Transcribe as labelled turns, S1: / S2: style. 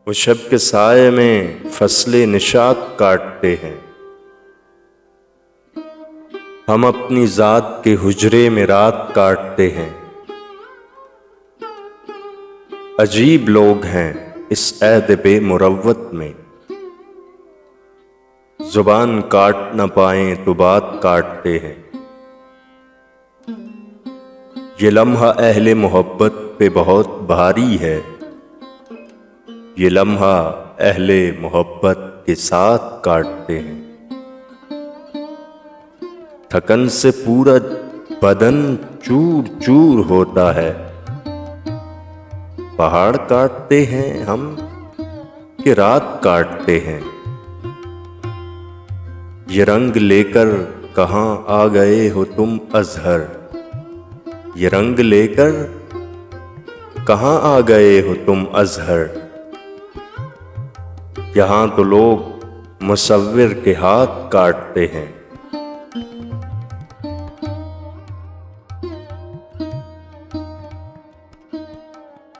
S1: वो शब के साये में फसले निशात काटते हैं। हम अपनी जात के हुजरे में रात काटते हैं। अजीब लोग हैं इस ऐद बेमुरव्वत में, जुबान काट न पाएं तो बात काटते हैं। ये लम्हा अहले मोहब्बत पे बहुत भारी है, ये लम्हा अहले मोहब्बत के साथ काटते हैं। थकन से पूरा बदन चूर चूर होता है, पहाड़ काटते हैं हम कि रात काटते हैं। ये रंग लेकर कहाँ आ गए हो तुम अजहर, ये रंग लेकर कहाँ आ गए हो तुम अजहर। यहाँ तो लोग मुसव्विर के हाथ काटते हैं।